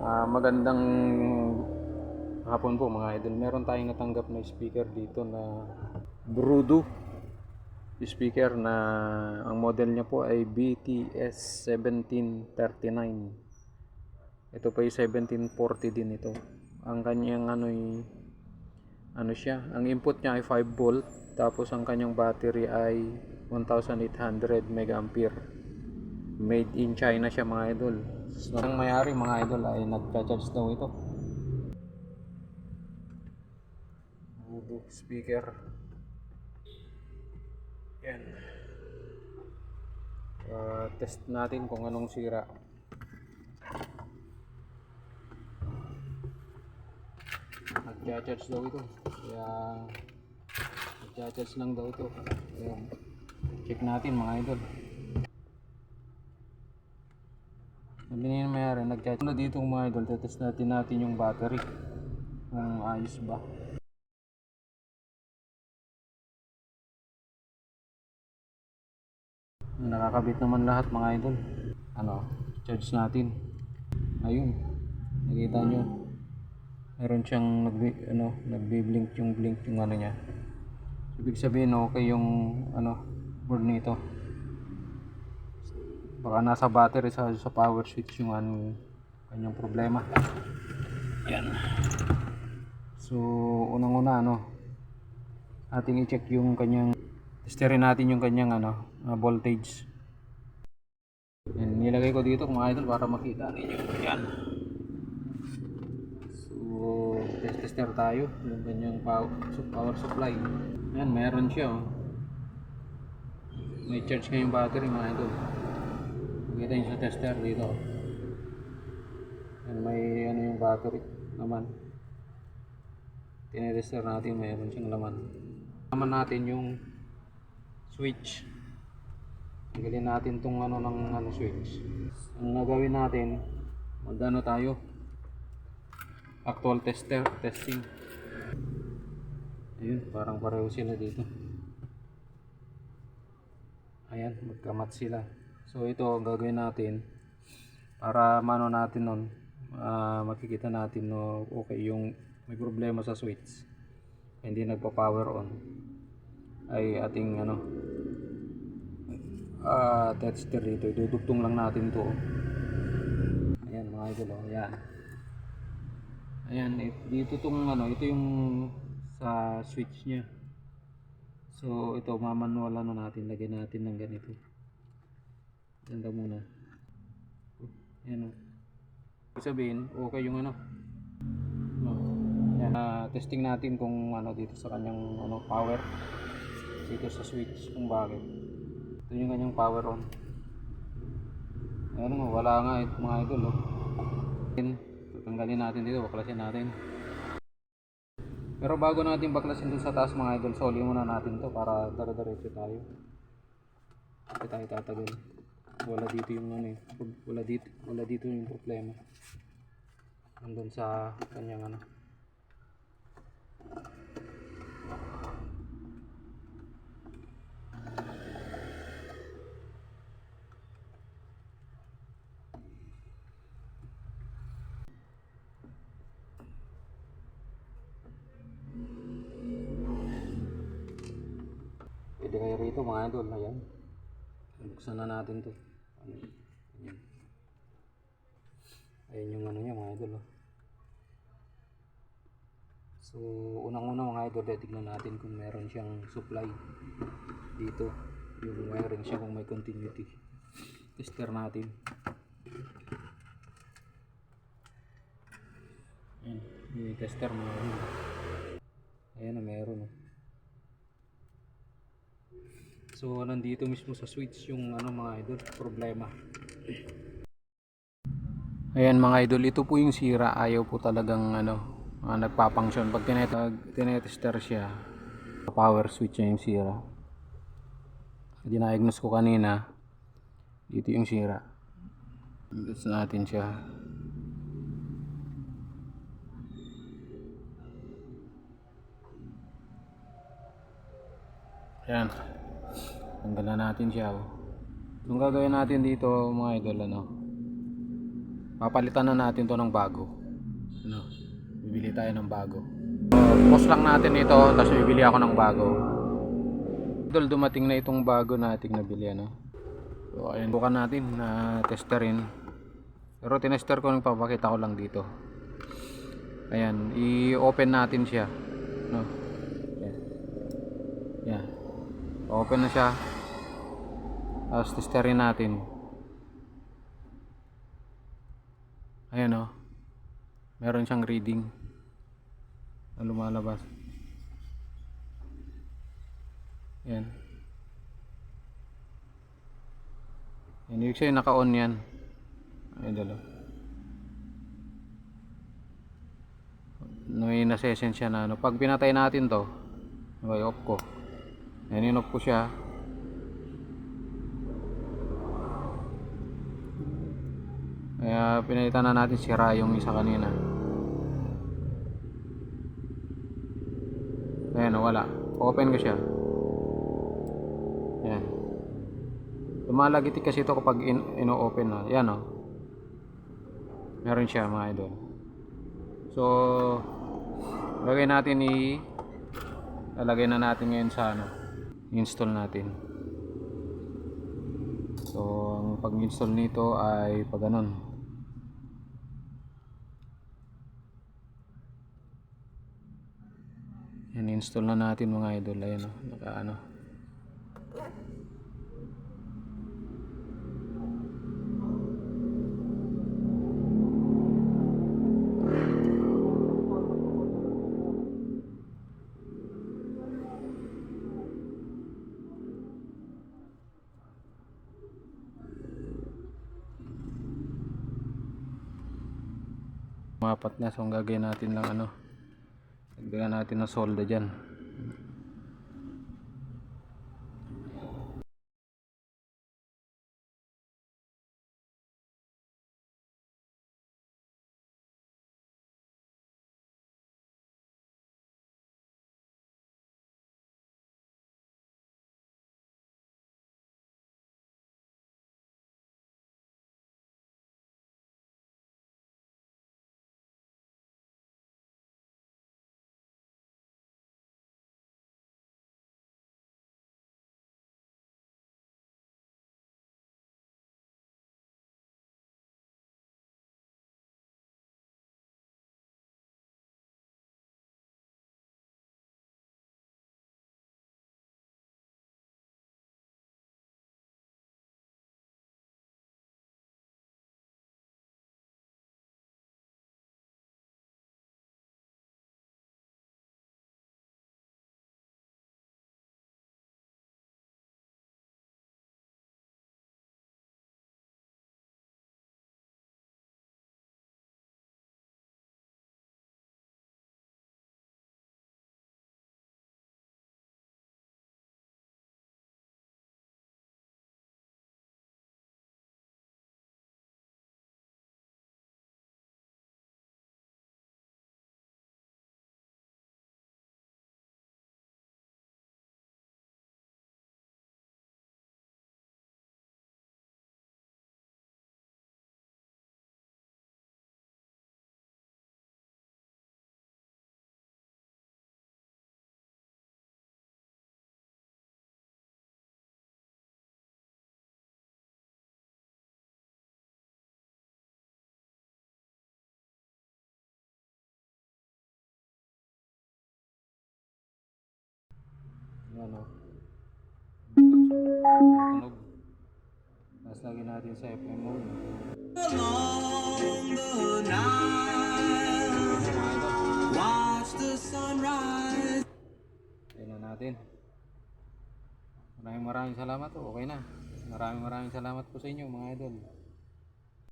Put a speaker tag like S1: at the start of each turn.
S1: Magandang hapon po mga idol. Meron tayong natanggap na speaker dito na Brudo speaker na ang model niya po ay BTS 1739. Ito pa yung 1740 din ito. Ang kanyang ano siya, ang input niya ay 5 volt, tapos ang kanyang battery ay 1800 mAh. Made in China siya mga idol. So, ang may-ari mga idol ay nagcha-charge daw ito. Brudo speaker. Yan. Test natin kung anong sira. Nagcha-charge daw ito. Kaya nagcha-charge lang daw ito. Ayan. Check natin mga idol. Sabi niya may-ari, nagcha-charge na dito mga idol. Test natin yung battery. Kung ayos ba. Nakakabit naman lahat mga idol. Charge natin. Ayun. Nakita nyo. Meron siyang nagbi-blink yung niya. Ibig sabihin okay yung board nito. Baka nasa battery sa power switch yung kanyang problema. Yan. So unang-una ating i-check yung kanyang, testerin natin yung kanyang voltage. Yan, nilagay ko dito mga idol para makita ninyo. Yan. So tester tayo yung kanyang power supply. Yan, meron siya may charge nga yung battery mga idol. Kita nyo sa tester dito. Yan, may yung battery naman. Tinetester natin, mayroon siyang laman. Naman natin yung switch. Tanggalin natin tong ng switch. Ang gagawin natin, tayo actual testing. Ayun, parang pareho sila dito. Ayan, magkamat sila. So ito ang gagawin natin para natin makikita natin okay yung may problema sa switch, hindi nagpa-power on, ay ating tester dito. Idudugtong lang natin to. Ayan mga idol, ayan dito tong ito yung sa switch nya. So ito mamanual natin, lagyan natin ng ganito. Ganda muna. Ayan ibig sabihin okay yung yan, testing natin kung dito sa kanyang power dito sa switch, kung bakit ito yung kanyang power on. Ayan wala nga mga idol tanggalin natin dito, baklasin natin. Pero bago natin baklasin dun sa taas mga idol, soli muna natin to para dire-diretso tayo. Hindi tayo tatagal. Wala dito yung wala dito yung problema. Nandun sa kanyang pwede kayo rito mga idol. Ayan, buksan na natin to. Ayan. Ayan yung niya mga idol. So unang-una mga idol, tignan natin kung meron siyang supply dito, yung wiring siya, kung may continuity. Tester natin. Ayan, yung tester mo. Ayan meron So nandito mismo sa switch yung mga idol problema. Ayan mga idol, ito po yung sira. Ayaw po talagang nagpapunction. Pag tinetester siya, power switch niya yung sira. Diniagnose ko kanina, dito yung sira. Gusto natin siya. Ayan, tanggalan natin siya. Yung gagawin natin dito mga idol, Papalitan na natin to ng bago. Ano? Bibili tayo ng bago. Post lang natin ito, tapos bibili ako ng bago. Idol, dumating na itong bago nating nabili, ano. So ayun, bukan natin na testerin. Pero tinester ko, nagpapakita ko lang dito. Ayan, i-open natin siya, no. Ayan. Ayan. Open na siya. Tapos testerin natin. Ayan, oh. Meron siyang reading na lumalabas. Ayan. Yan, ibig sabihin naka-on yan. Ayan, dalo. May nasa-essence siya na ano. Pag pinatay natin to, okay, off ko. Ayan, in-off ko siya. Kaya pinalitan na natin, sira yung isa kanina. Ayan, wala. Open ko siya. Ayan. Lumalagitik kasi ito kapag ino-open na. Yan, oh. Meron siya, mga idol. So lagay natin lalagay na natin ngayon sa ano, install natin. So ang pag-install nito ay pag ganun. Yan, install na natin mga idol. Ayan, oh, naka ano. Mapat na, so ang gagawin natin lang ano, dagdagan natin ng solda dyan. Yan, oh. Tunog. Tapos lagyan natin sa FM mode. Along the night, watch the sunrise. Ayan na natin. Maraming salamat po. Okay na. Maraming salamat po sa inyo mga idol.